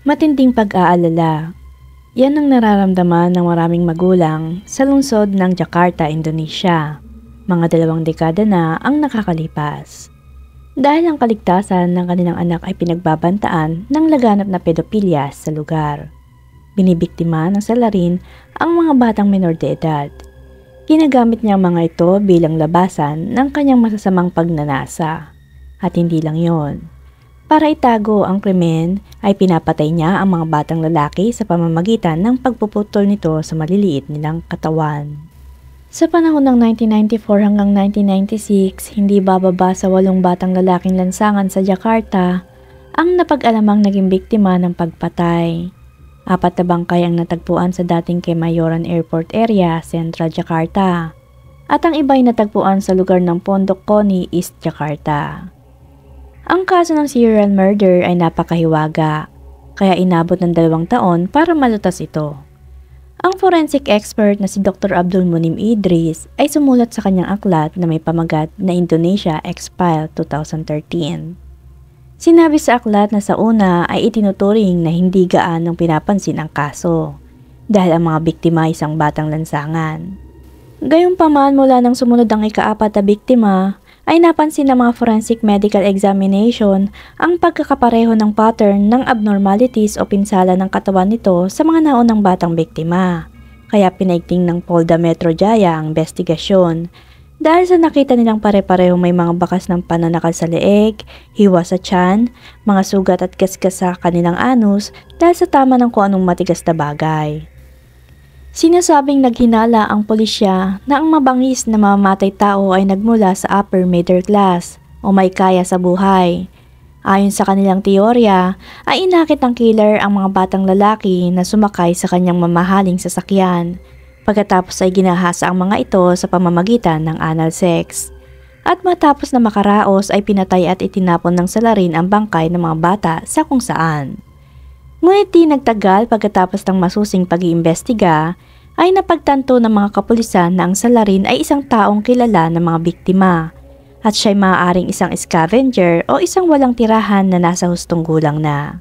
Matinding pag-aalala. Yan ang nararamdaman ng maraming magulang sa lungsod ng Jakarta, Indonesia. Mga 2 dekada na ang nakakalipas. Dahil ang kaligtasan ng kanilang anak ay pinagbabantaan ng laganap na pedopilya sa lugar. Binibiktima ng salarin ang mga batang menor de edad. Ginagamit niya ang mga ito bilang labasan ng kanyang masasamang pagnanasa. At hindi lang yon. Para itago ang krimen ay pinapatay niya ang mga batang lalaki sa pamamagitan ng pagpuputol nito sa maliliit nilang katawan. Sa panahon ng 1994 hanggang 1996, hindi bababa sa 8 batang lalaking lansangan sa Jakarta ang napag-alamang naging biktima ng pagpatay. 4 na bangkay ang natagpuan sa dating Kemayoran Airport Area, Central Jakarta. At ang iba ay natagpuan sa lugar ng Pondok Koni, East Jakarta. Ang kaso ng serial murder ay napakahiwaga, kaya inabot ng 2 taon para malutas ito. Ang forensic expert na si Dr. Abdul Munim Idris ay sumulat sa kanyang aklat na may pamagat na Indonesia X-File 2013. Sinabi sa aklat na sa una ay itinuturing na hindi gaanong pinapansin ang kaso, dahil ang mga biktima ay isang batang lansangan. Gayunpaman mula nang sumunod ang ika-4 na biktima, ay napansin ng mga forensic medical examination ang pagkakapareho ng pattern ng abnormalities o pinsala ng katawan nito sa mga naunang batang biktima. Kaya pinaigting ng Polda Metro Jaya ang investigasyon dahil sa nakita nilang pare-pareho may mga bakas ng pananakal sa leeg, hiwa sa tiyan, mga sugat at gasgas sa kanilang anus dahil sa tama ng kung anong matigas na bagay. Sinasabing naghinala ang pulisya na ang mabangis na mamamatay tao ay nagmula sa upper middle class o may kaya sa buhay. Ayon sa kanilang teorya, ay inakit ng killer ang mga batang lalaki na sumakay sa kanyang mamahaling sasakyan. Pagkatapos ay ginahasa ang mga ito sa pamamagitan ng anal sex. At matapos na makaraos ay pinatay at itinapon ng salarin ang bangkay ng mga bata sa kung saan. Ngunit di nagtagal pagkatapos ng masusing pag-iimbestiga ay napagtanto ng mga kapulisan na ang salarin ay isang taong kilala ng mga biktima at siya'y maaaring isang scavenger o isang walang tirahan na nasa hustong gulang na.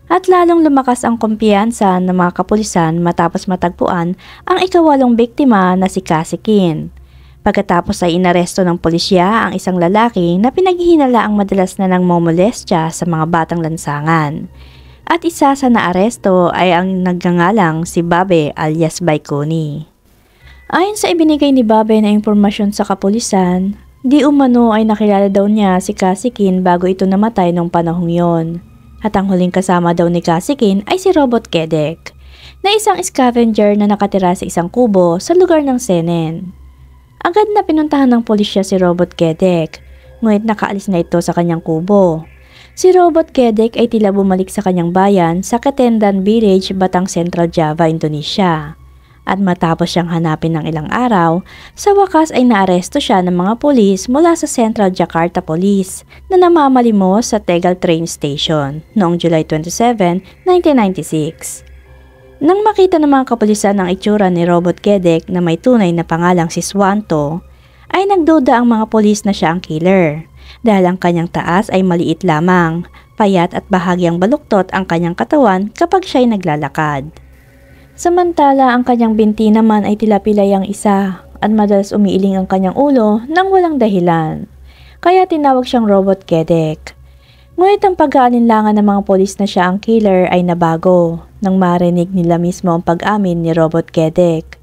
At lalong lumakas ang kumpiyansa ng mga kapulisan matapos matagpuan ang ika-8 biktima na si Kasikin. Pagkatapos ay inaresto ng pulisya ang isang lalaki na pinaghihinala ang madalas na nangmomolestya sa mga batang lansangan. At isa sa naaresto ay ang nagngangalang si Babe alias Baikuni. Ayon sa ibinigay ni Babe na impormasyon sa kapulisan, di umano ay nakilala daw niya si Kasikin bago ito namatay noong panahong yon. At ang huling kasama daw ni Kasikin ay si Robot Kedek, na isang scavenger na nakatira sa isang kubo sa lugar ng Senen. Agad na pinuntahan ng pulisya si Robot Kedek, ngunit nakaalis na ito sa kanyang kubo. Si Robot Kedek ay tila bumalik sa kanyang bayan sa Ketendan Village, Batang Central Java, Indonesia. At matapos siyang hanapin ng ilang araw, sa wakas ay naaresto siya ng mga pulis mula sa Central Jakarta Police na namamalimos sa Tegal Train Station noong July 27, 1996. Nang makita ng mga kapulisan ang itsura ni Robot Kedek na may tunay na pangalang si Swanto, ay nagduda ang mga pulis na siya ang killer. Dahil ang kanyang taas ay maliit lamang, payat at bahagyang baluktot ang kanyang katawan kapag siya'y naglalakad. Samantala ang kanyang binti naman ay tila pilayang isa at madalas umiiling ang kanyang ulo nang walang dahilan. Kaya tinawag siyang Robot Kedek. Ngunit ang pag-aalinlangan ng mga polis na siya ang killer ay nabago nang marinig nila mismo ang pag-amin ni Robot Kedek.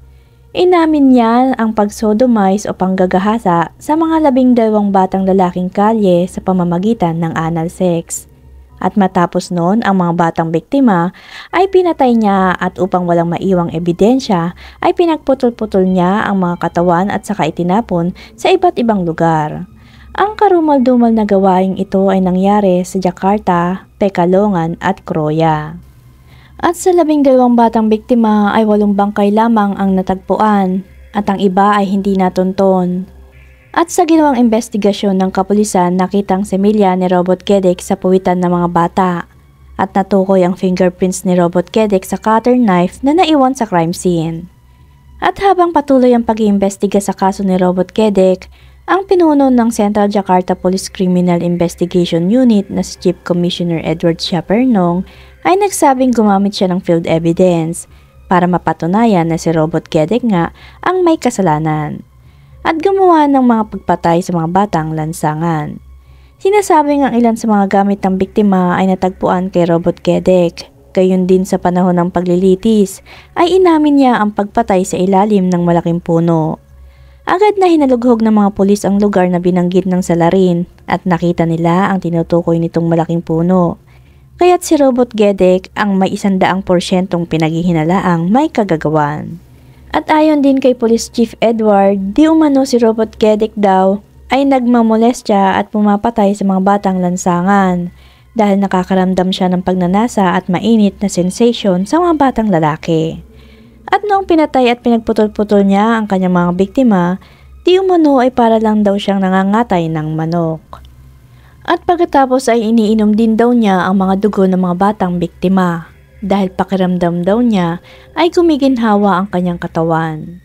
Inamin niya ang pag-sodomize o panggagahasa sa mga 12 batang lalaking kalye sa pamamagitan ng anal sex. At matapos noon ang mga batang biktima ay pinatay niya at upang walang maiwang ebidensya ay pinagputol-putol niya ang mga katawan at saka itinapon sa iba't ibang lugar. Ang karumal-dumal na gawaing ito ay nangyari sa Jakarta, Pekalongan at Kroya. At sa 12 batang biktima ay 8 bangkay lamang ang natagpuan at ang iba ay hindi natunton. At sa ginawang investigasyon ng kapulisan nakitang semilya ni Robot Kedek sa puwitan ng mga bata at natukoy ang fingerprints ni Robot Kedek sa cutter knife na naiwan sa crime scene. At habang patuloy ang pag-iimbestiga sa kaso ni Robot Kedek, ang pinuno ng Central Jakarta Police Criminal Investigation Unit na si Chief Commissioner Edward Siapernong ay nagsabing gumamit siya ng field evidence para mapatunayan na si Robot Gedek nga ang may kasalanan at gumawa ng mga pagpatay sa mga batang lansangan. Sinasabing ang ilan sa mga gamit ng biktima ay natagpuan kay Robot Gedek. Gayon din sa panahon ng paglilitis ay inamin niya ang pagpatay sa ilalim ng malaking puno. Agad na hinalughog ng mga pulis ang lugar na binanggit ng salarin at nakita nila ang tinutukoy nitong malaking puno. Kaya't si Robot Gedek ang may 100% pinaghihinalaang may kagagawan. At ayon din kay Police Chief Edward, di umano si Robot Gedek daw ay nagmamolestya at pumapatay sa mga batang lansangan dahil nakakaramdam siya ng pagnanasa at mainit na sensation sa mga batang lalaki. At noong pinatay at pinagputol-putol niya ang kanyang mga biktima, di umano ay para lang daw siyang nangangatay ng manok. At pagkatapos ay iniinom din daw niya ang mga dugo ng mga batang biktima dahil pakiramdam daw niya ay gumiginhawa ang kanyang katawan.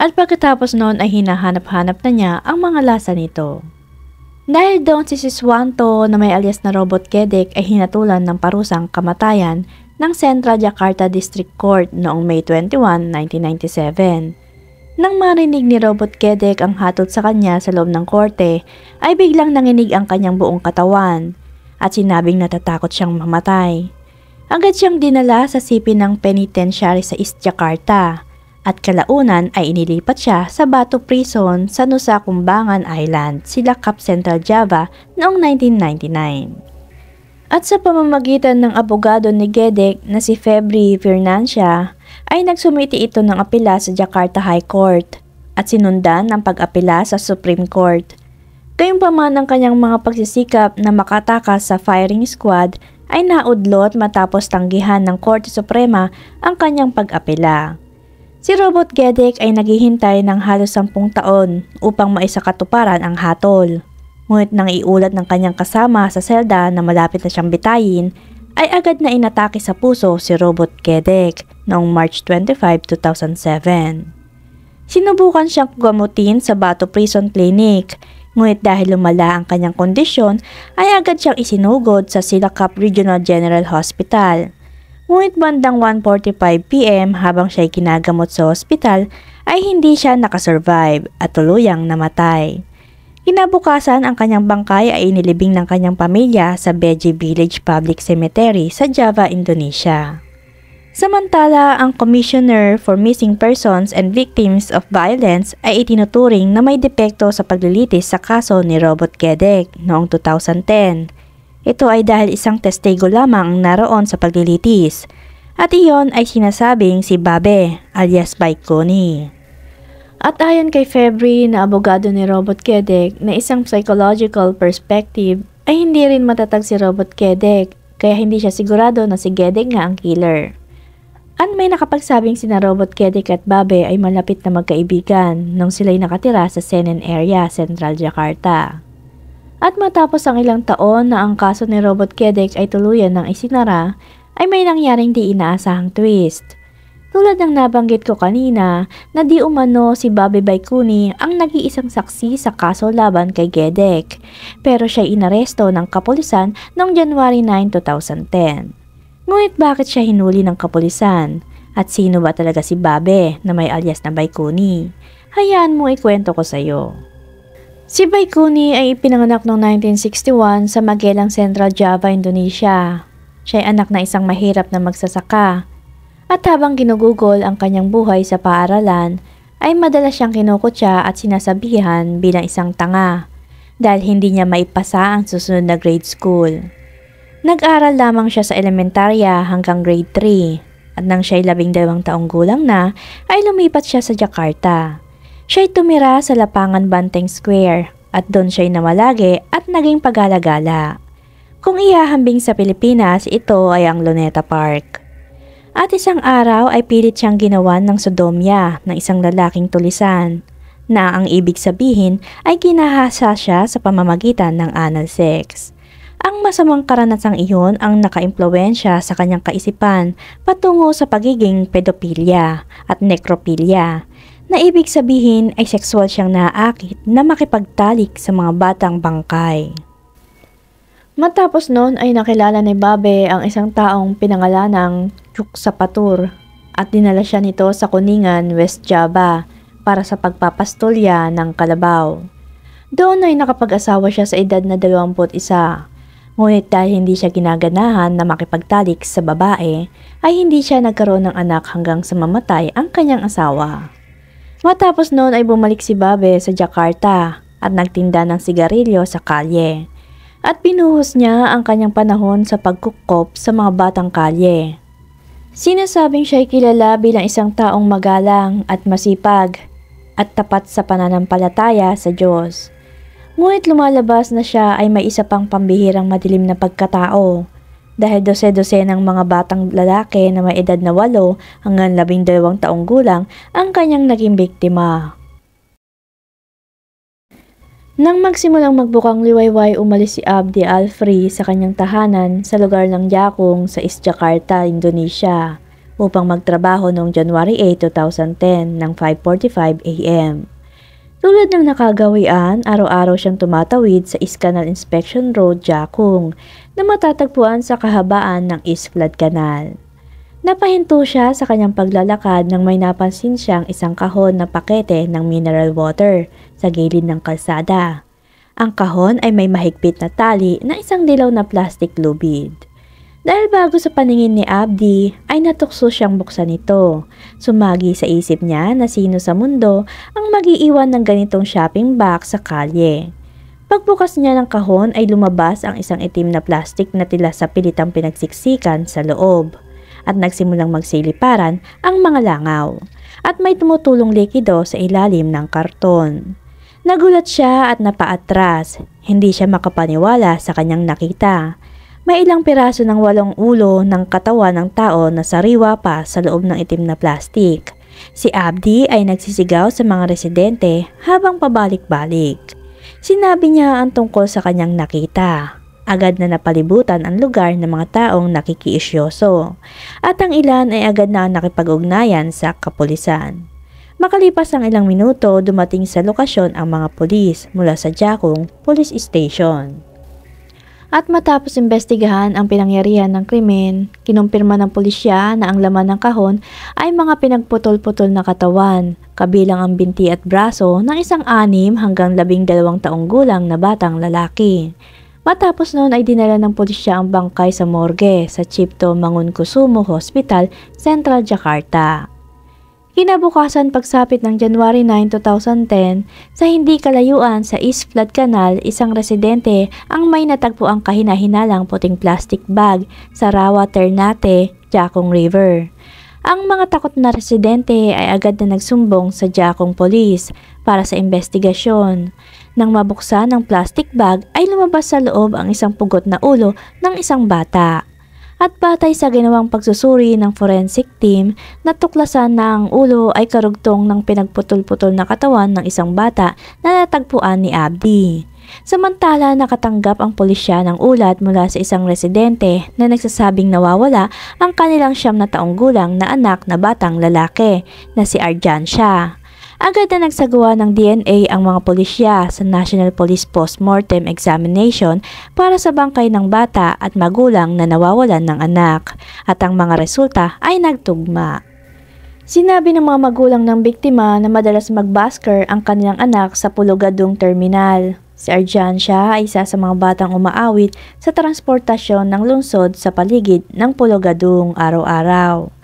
At pagkatapos noon ay hinahanap-hanap na niya ang mga lasa nito. Dahil doon si Siswanto na may alias na Robot Gedek ay hinatulan ng parusang kamatayan ng Central Jakarta District Court noong May 21, 1997. Nang marinig ni Robot Gedek ang hatol sa kanya sa loob ng korte, ay biglang nanginig ang kanyang buong katawan at sinabing natatakot siyang mamatay. Agad siyang dinala sa sipin ng penitentiary sa East Jakarta at kalaunan ay inilipat siya sa Batu Prison sa Nusa Kumbangan Island, Cilacap, Central Java noong 1999. At sa pamamagitan ng abogado ni Gedek na si Febri Financia, ay nagsumiti ito ng apela sa Jakarta High Court at sinundan ang pag-apela sa Supreme Court. Gayunpaman ang kanyang mga pagsisikap na makatakas sa firing squad ay naudlot matapos tanggihan ng Korte Suprema ang kanyang pag-apela. Si Robot Gedek ay naghihintay ng halos 10 taon upang maisakatuparan ang hatol. Ngunit nang iulat ng kanyang kasama sa selda na malapit na siyang bitayin, ay agad na inatake sa puso si Robot Gedek noong March 25, 2007. Sinubukan siyang gamutin sa Batu Prison Clinic, ngunit dahil lumala ang kanyang kondisyon ay agad siyang isinugod sa Cilacap Regional General Hospital. Ngunit bandang 1:45 PM habang siya'y kinagamot sa hospital ay hindi siya nakasurvive at tuluyang namatay. Kinabukasan ang kanyang bangkay ay inilibing ng kanyang pamilya sa Beji Village Public Cemetery sa Java, Indonesia. Samantala, ang Commissioner for Missing Persons and Victims of Violence ay itinuturing na may depekto sa paglilitis sa kaso ni Robot Gedek noong 2010. Ito ay dahil isang testigo lamang ang naroon sa paglilitis at iyon ay sinasabing si Babe alias Baikuni. At ayon kay Febri na abogado ni Robot Gedek na isang psychological perspective ay hindi rin matatag si Robot Gedek kaya hindi siya sigurado na si Gedek nga ang killer. At may nakapagsabing sina Robot Gedek at Babe ay malapit na magkaibigan nung sila'y nakatira sa Senen area, Central Jakarta. At matapos ang ilang taon na ang kaso ni Robot Gedek ay tuluyan ng isinara ay may nangyaring di inaasahang twist. Tulad ng nabanggit ko kanina na di umano si Babe Baikuni ang nag-iisang saksi sa kaso laban kay Gedek, pero siya inaresto ng kapulisan noong January 9, 2010. Ngunit bakit siya hinuli ng kapulisan? At sino ba talaga si Babe na may alias na Baikuni? Hayaan mo ikwento ko sa iyo. Si Baikuni ay ipinanganak noong 1961 sa Magelang, Central Java, Indonesia. Siya ay anak na isang mahirap na magsasaka. At habang ginugugol ang kanyang buhay sa paaralan, ay madalas siyang kinukutya at sinasabihan bilang isang tanga dahil hindi niya maipasa ang susunod na grade school. Nag-aral lamang siya sa elementarya hanggang grade 3 at nang siya'y 12 taong gulang na ay lumipat siya sa Jakarta. Siya'y tumira sa Lapangan Banteng Square at doon siya'y namalagi at naging pag-alagala. Kung ihahambing sa Pilipinas, ito ay ang Luneta Park. At isang araw ay pilit siyang ginawan ng sodomya ng isang lalaking tulisan na ang ibig sabihin ay ginahasa siya sa pamamagitan ng anal sex. Ang masamang karanasang iyon ang nakaimpluwensya sa kanyang kaisipan patungo sa pagiging pedophilia at necrophilia na ibig sabihin ay sexual siyang naaakit na makipagtalik sa mga batang bangkay. Matapos noon ay nakilala ni Babe ang isang taong pinangalanang Chuksapatur at dinala siya nito sa Kuningan, West Java para sa pagpapastolya ng kalabaw. Doon ay nakapag-asawa siya sa edad na 21. Ngunit dahil hindi siya ginaganahan na makipagtalik sa babae, ay hindi siya nagkaroon ng anak hanggang sa mamatay ang kanyang asawa. Matapos noon ay bumalik si Babe sa Jakarta at nagtinda ng sigarilyo sa kalye. At pinuhos niya ang kanyang panahon sa pagkukop sa mga batang kalye. Sinasabing siya ay kilala bilang isang taong magalang at masipag at tapat sa pananampalataya sa Diyos. Ngunit lumalabas na siya ay may isa pang pambihirang madilim na pagkatao dahil dose-dose ng mga batang lalaki na may edad na 8 hanggang 12 taong gulang ang kanyang naging biktima. Nang magsimulang magbukang liwayway, umalis si Abdi Alfree sa kanyang tahanan sa lugar ng Jakung sa East Jakarta, Indonesia upang magtrabaho noong January 8, 2010 ng 5:45 AM. Tulad ng nakagawian, araw-araw siyang tumatawid sa East Canal Inspection Road, Jakung na matatagpuan sa kahabaan ng East Flood Canal. Napahinto siya sa kanyang paglalakad nang may napansin siyang isang kahon na pakete ng mineral water sa gilid ng kalsada. Ang kahon ay may mahigpit na tali na isang dilaw na plastic lubid. Dahil bago sa paningin ni Abdi, ay natukso siyang buksan ito. Sumagi sa isip niya na sino sa mundo ang mag-iiwan ng ganitong shopping bag sa kalye. Pagbukas niya ng kahon ay lumabas ang isang itim na plastic na tila sa pilitang pinagsiksikan sa loob. At nagsimulang magsiliparan ang mga langaw at may tumutulong likido sa ilalim ng karton. Nagulat siya at napaatras, hindi siya makapaniwala sa kanyang nakita. May ilang piraso ng 8 ulo ng katawan ng tao na sariwa pa sa loob ng itim na plastik. Si Abdi ay nagsisigaw sa mga residente habang pabalik-balik. Sinabi niya ang tungkol sa kanyang nakita. Agad na napalibutan ang lugar ng mga taong nakikiisyoso at ang ilan ay agad na nakipag-ugnayan sa kapulisan. Makalipas ang ilang minuto, dumating sa lokasyon ang mga pulis mula sa Jakung Police Station. At matapos imbestigahan ang pinangyarihan ng krimen, kinumpirma ng pulisya na ang laman ng kahon ay mga pinagputol-putol na katawan, kabilang ang binti at braso ng isang 6 hanggang 12 taong gulang na batang lalaki. Matapos noon ay dinala ng pulisya ang bangkay sa morgue sa Cipto Mangunkusumo Hospital, Central Jakarta. Kinabukasan pagsapit ng January 9, 2010, sa hindi kalayuan sa East Flood Canal, isang residente ang may natagpo ang kahina-hinalang puting plastic bag sa Rawa Ternate, Jakung River. Ang mga takot na residente ay agad na nagsumbong sa Jakung Police para sa investigasyon. Nang mabuksan ang plastic bag ay lumabas sa loob ang isang pugot na ulo ng isang bata. At batay sa ginawang pagsusuri ng forensic team, natuklasan na ang ulo ay karugtong ng pinagputol-putol na katawan ng isang bata na natagpuan ni Abdi. Samantala, nakatanggap ang pulisya ng ulat mula sa isang residente na nagsasabing nawawala ang kanilang 9 na taong gulang na anak na batang lalaki na si Arjansya. Agad na nagsagawa ng DNA ang mga pulisya sa National Police Postmortem Examination para sa bangkay ng bata at magulang na nawawalan ng anak at ang mga resulta ay nagtugma. Sinabi ng mga magulang ng biktima na madalas magbasker ang kanilang anak sa Pulogadung Terminal. Si Arjansya ay isa sa mga batang umaawit sa transportasyon ng lungsod sa paligid ng Pulogadung araw-araw.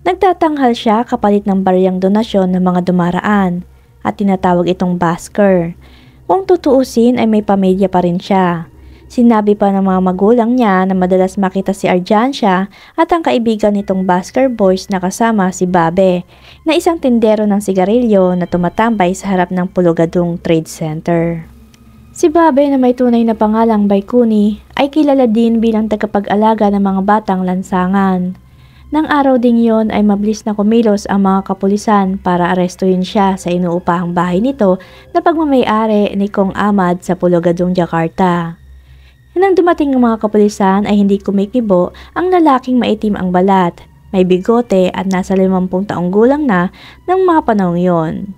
Nagtatanghal siya kapalit ng bariyang donasyon ng mga dumaraan at tinatawag itong basker. Kung tutuusin ay may pamilya pa rin siya. Sinabi pa ng mga magulang niya na madalas makita si Arjansya at ang kaibigan nitong basker boys na kasama si Babe, na isang tindero ng sigarilyo na tumatambay sa harap ng Pulogadung Trade Center. Si Babe na may tunay na pangalang Baikuni ay kilala din bilang tagapag-alaga ng mga batang lansangan. Nang araw ding yon ay mabilis na kumilos ang mga kapulisan para arestuhin siya sa inuupahang bahay nito na pagmamay-ari ni Kong Ahmad sa Pulogadung, Jakarta. Nang dumating ang mga kapulisan ay hindi kumikibo ang lalaking maitim ang balat, may bigote at nasa 50 taong gulang na ng mga panahong yon.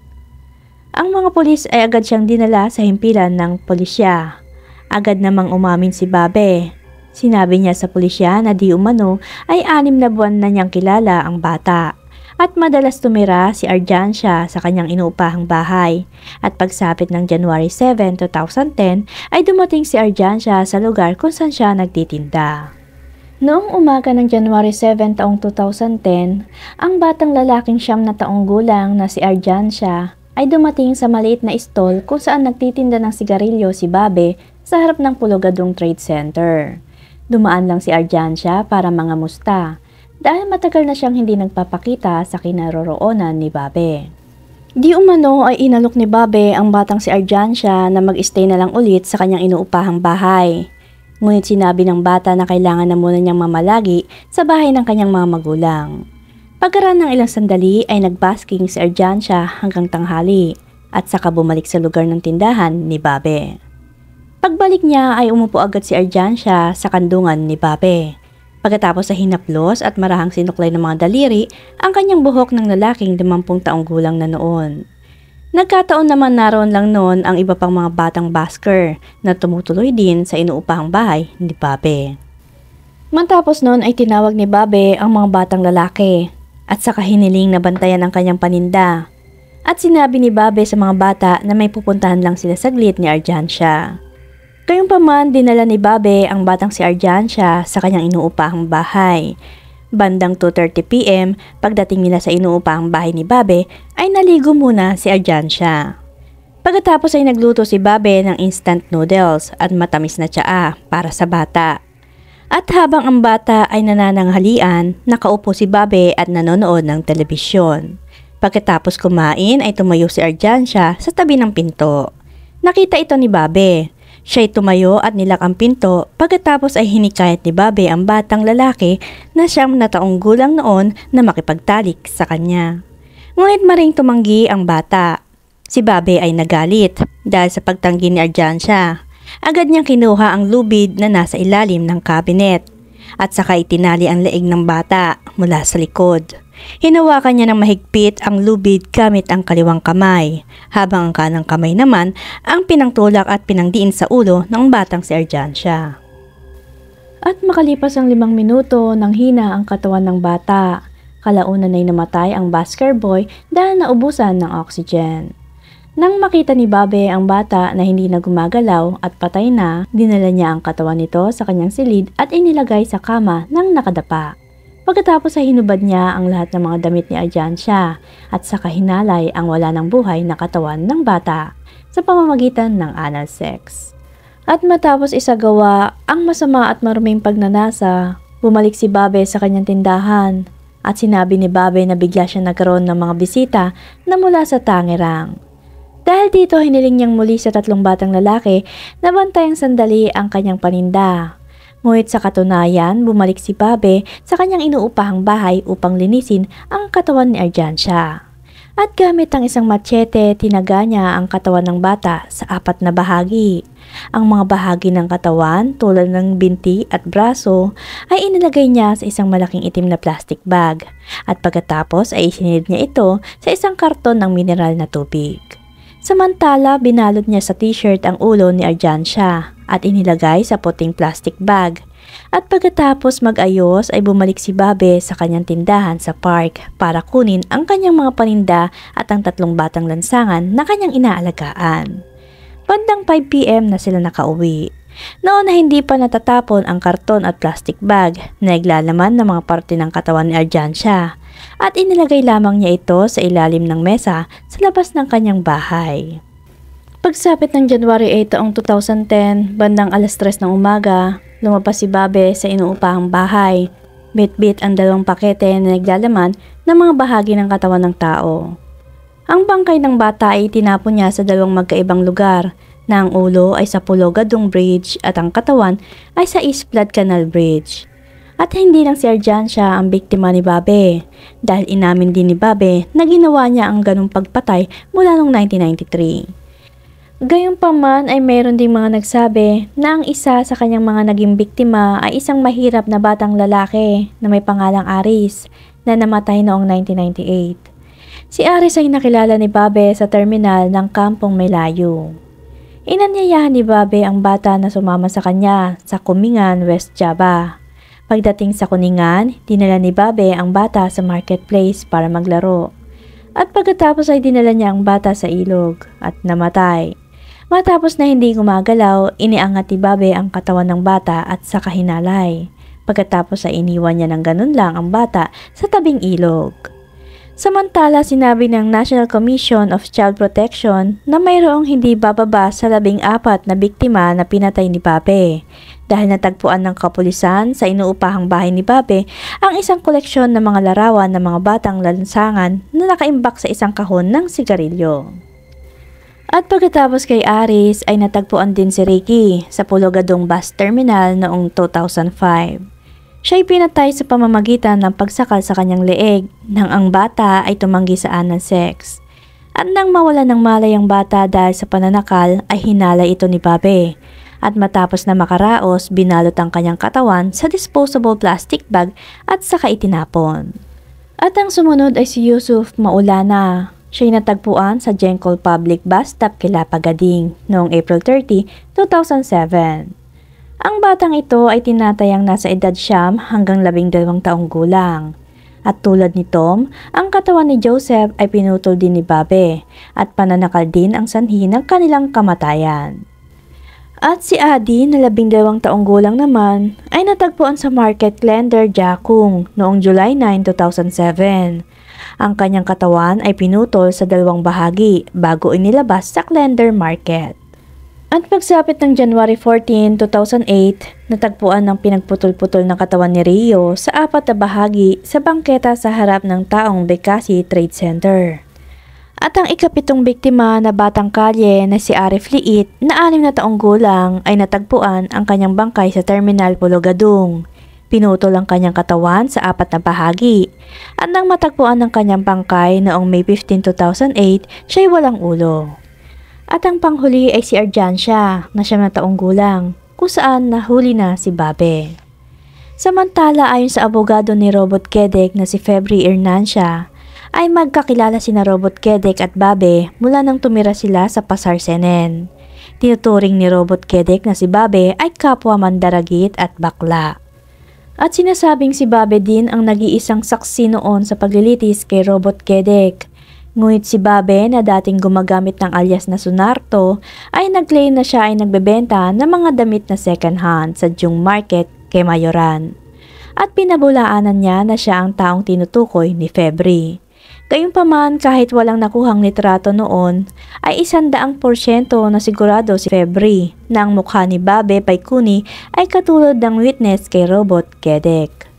Ang mga pulis ay agad siyang dinala sa himpilan ng pulisya. Agad namang umamin si Babe. Sinabi niya sa pulisya na di umano ay 6 na buwan na niyang kilala ang bata. At madalas tumira si Arjancia sa kanyang inuupahang bahay. At pagsapit ng January 7, 2010 ay dumating si Arjancia sa lugar kung saan siya nagtitinda. Noong umaga ng January 7 taong 2010, ang batang lalaking 9 na taong gulang na si Arjancia ay dumating sa maliit na stall kung saan nagtitinda ng sigarilyo si Babe sa harap ng Pulogadong Trade Center. Dumaan lang si Arjancia para mangamusta dahil matagal na siyang hindi nagpapakita sa kinaroroonan ni Babe. Di umano ay inalok ni Babe ang batang si Arjancia na mag-stay na lang ulit sa kanyang inuupahang bahay. Ngunit sinabi ng bata na kailangan na muna niyang mamalagi sa bahay ng kanyang mga magulang. Pagkaraan ng ilang sandali ay nagbasking si Arjancia hanggang tanghali at saka bumalik sa lugar ng tindahan ni Babe. Pagbalik niya ay umupo agad si Arjancia sa kandungan ni Babe. Pagkatapos sa hinaplos at marahang sinuklay ng mga daliri ang kanyang buhok ng lalaking 50 taong gulang na noon. Nagkataon naman naroon lang noon ang iba pang mga batang basker na tumutuloy din sa inuupahang bahay ni Babe. Matapos noon ay tinawag ni Babe ang mga batang lalaki at saka hiniling na bantayan ang kanyang paninda. At sinabi ni Babe sa mga bata na may pupuntahan lang sila saglit ni Arjancia. Gayunpaman, dinala ni Babe ang batang si Arjancia sa kanyang inuupahang bahay. Bandang 2:30 PM, pagdating nila sa inuupahang bahay ni Babe, ay naligo muna si Arjancia. Pagkatapos ay nagluto si Babe ng instant noodles at matamis na tsaa para sa bata. At habang ang bata ay nanananghalian, nakaupo si Babe at nanonood ng telebisyon. Pagkatapos kumain ay tumayo si Arjancia sa tabi ng pinto. Nakita ito ni Babe. Siya'y tumayo at nilak ang pinto pagkatapos ay hinikayat ni Babe ang batang lalaki na 9 na taong gulang noon na makipagtalik sa kanya. Ngunit maring tumanggi ang bata. Si Babe ay nagalit dahil sa pagtanggi ni Arjancia. Agad niyang kinuha ang lubid na nasa ilalim ng cabinet at saka itinali ang leeg ng bata mula sa likod. Hinawakan niya ng mahigpit ang lubid gamit ang kaliwang kamay, habang ang kanang kamay naman ang pinangtulak at pinangdiin sa ulo ng batang si Arjancia. At makalipas ang 5 minuto nang hina ang katawan ng bata, kalaunan ay namatay ang basker boy dahil naubusan ng oxygen. Nang makita ni Babe ang bata na hindi na gumagalaw at patay na, dinala niya ang katawan nito sa kanyang silid at inilagay sa kama ng nakadapa. Pagkatapos ay hinubad niya ang lahat ng mga damit ni Arjancia at saka hinalay ang wala ng buhay na katawan ng bata sa pamamagitan ng anal sex. At matapos isagawa ang masama at maruming pagnanasa, bumalik si Babe sa kanyang tindahan at sinabi ni Babe na bigla siya nagkaroon ng mga bisita na mula sa Tangerang. Dahil dito hiniling niyang muli sa 3 batang lalaki na bantayang sandali ang kanyang paninda. Ngunit sa katunayan, bumalik si Babe sa kanyang inuupahang bahay upang linisin ang katawan ni Arjancia. At gamit ang isang machete, tinaga niya ang katawan ng bata sa 4 na bahagi. Ang mga bahagi ng katawan tulad ng binti at braso ay inilagay niya sa isang malaking itim na plastic bag. At pagkatapos ay isinilid niya ito sa isang karton ng mineral na tubig. Samantala, binalot niya sa t-shirt ang ulo ni Arjancia at inilagay sa puting plastic bag. At pagkatapos mag-ayos ay bumalik si Babe sa kanyang tindahan sa park para kunin ang kanyang mga paninda at ang 3 batang lansangan na kanyang inaalagaan. Bandang 5 PM na sila nakauwi. Noon na hindi pa natatapon ang karton at plastic bag na naglalaman ng mga parte ng katawan ni Arjancia at inilagay lamang niya ito sa ilalim ng mesa sa labas ng kanyang bahay. Pagsapit ng January 8 taong 2010, bandang 3:00 ng umaga, lumabas si Babe sa inuupahang bahay. Bit-bit ang 2 pakete na naglalaman ng mga bahagi ng katawan ng tao. Ang bangkay ng bata ay tinapon niya sa 2 magkaibang lugar na ang ulo ay sa Pulogadong Bridge at ang katawan ay sa East Flood Canal Bridge. At hindi lang si Arjancia ang biktima ni Babe dahil inamin din ni Babe na ginawa niya ang ganong pagpatay mula noong 1993. Gayunpaman ay mayroon ding mga nagsabi na ang isa sa kanyang mga naging biktima ay isang mahirap na batang lalaki na may pangalang Aris na namatay noong 1998. Si Aris ay nakilala ni Babe sa terminal ng Kampong Melayu. Inanyayahan ni Babe ang bata na sumama sa kanya sa Kumingan, West Java. Pagdating sa Kuningan, dinala ni Babe ang bata sa marketplace para maglaro. At pagkatapos ay dinala niya ang bata sa ilog at namatay. Matapos na hindi gumagalaw, iniangat ni Babe ang katawan ng bata at saka hinalay. Pagkatapos ay iniwan niya ng ganun lang ang bata sa tabing ilog. Samantala, sinabi ng National Commission of Child Protection na mayroong hindi bababa sa 14 na biktima na pinatay ni Babe dahil natagpuan ng kapulisan sa inuupahang bahay ni Babe ang isang koleksyon ng mga larawan ng mga batang lansangan na nakaimbak sa isang kahon ng sigarilyo. At pagkatapos kay Aris ay natagpuan din si Ricky sa Pulogadong Bus Terminal noong 2005. Siya'y pinatay sa pamamagitan ng pagsakal sa kanyang leeg nang ang bata ay tumanggi sa anal sex. At nang mawala ng malay ang bata dahil sa pananakal ay hinalay ito ni Babe. At matapos na makaraos, binalot ang kanyang katawan sa disposable plastic bag at saka itinapon. At ang sumunod ay si Yusuf Maulana. Siya'y natagpuan sa Jenkol Public Bus Stop kila Pagading noong April 30, 2007. Ang batang ito ay tinatayang nasa edad 9 hanggang 12 taong gulang. At tulad ni Tom, ang katawan ni Joseph ay pinutol din ni Babe at pananakal din ang sanhi ng kanilang kamatayan. At si Adi na 12 taong gulang naman ay natagpuan sa Market Glender, Jakung noong July 9, 2007. Ang kanyang katawan ay pinutol sa 2 bahagi bago inilabas sa Glender Market. At pagsapit ng January 14, 2008, natagpuan ng pinagputol-putol na katawan ni Rio sa 4 na bahagi sa bangketa sa harap ng taong Bekasi Trade Center. At ang ikapitong biktima na batang kalye na si Arif Liit na 6 na taong gulang ay natagpuan ang kanyang bangkay sa Terminal Pulogadong. Pinutol ang kanyang katawan sa 4 na bahagi. At nang matagpuan ng kanyang bangkay noong May 15, 2008, siya'y walang ulo. At ang panghuli ay si Arjansya na 9 na taong gulang kung saan nahuli na si Babe. Samantala ayon sa abogado ni Robot Kedek na si Febri Hernancia ay magkakilala sina Robot Kedek at Babe mula nang tumira sila sa Pasar Senen. Tinuturing ni Robot Kedek na si Babe ay kapwa mandaragit at bakla. At sinasabing si Babe din ang nag-iisang saksi noon sa paglilitis kay Robot Kedek. Ngunit si Babe na dating gumagamit ng alias na Sunarto ay nag-claim na siya ay nagbebenta ng mga damit na second hand sa Jung Market kay Mayoran. At pinabulaanan niya na siya ang taong tinutukoy ni Febri. Gayunpaman kahit walang nakuhang litrato noon ay 100% na sigurado si Febri na ang mukha ni Babe Paikuni ay katulad ng witness kay Robot Kedek.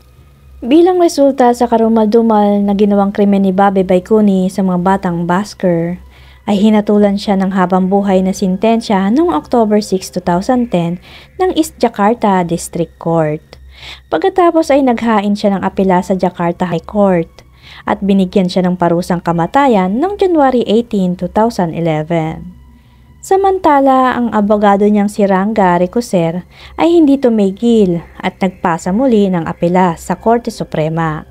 Bilang resulta sa karumal-dumal na ginawang krimen ni Babe Baikuni sa mga batang basker, ay hinatulan siya ng habang buhay na sintensya noong October 6, 2010 ng East Jakarta District Court. Pagkatapos ay naghain siya ng apela sa Jakarta High Court at binigyan siya ng parusang kamatayan noong January 18, 2011. Samantala, ang abogado niyang si Ranga Ricoser ay hindi tumigil at nagpasa muli ng apela sa Korte Suprema.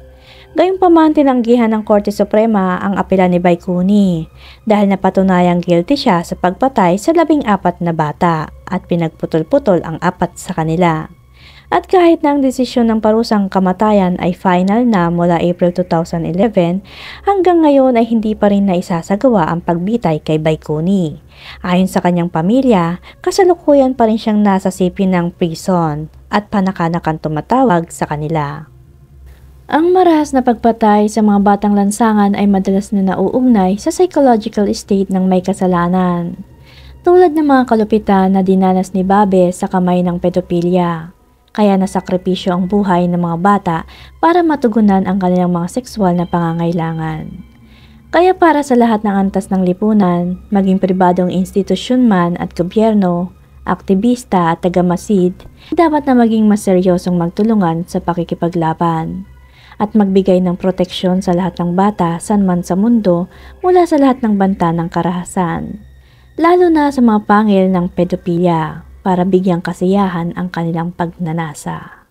Gayunpaman tinanggihan ng Korte Suprema ang apela ni Baikuni dahil napatunayang guilty siya sa pagpatay sa 14 na bata at pinagputol-putol ang 4 sa kanila. At kahit na ang desisyon ng parusang kamatayan ay final na mula April 2011, hanggang ngayon ay hindi pa rin naisasagawa ang pagbitay kay Baikuni. Ayon sa kanyang pamilya, kasalukuyan pa rin siyang nasa sipin ng prison at panakanakan tumatawag sa kanila. Ang marahas na pagpatay sa mga batang lansangan ay madalas na nauugnay sa psychological state ng may kasalanan. Tulad ng mga kalupitan na dinanas ni Babe sa kamay ng pedopilya. Kaya nasakripisyo ang buhay ng mga bata para matugunan ang kanilang mga sexual na pangangailangan. Kaya para sa lahat ng antas ng lipunan, maging pribadong institusyon man at gobyerno, aktivista at tagamasid, dapat na maging mas seryosong magtulungan sa pakikipaglaban at magbigay ng proteksyon sa lahat ng bata saan man sa mundo mula sa lahat ng banta ng karahasan, lalo na sa mga pangil ng pedopilya, para bigyang kasiyahan ang kanilang pagnanasa.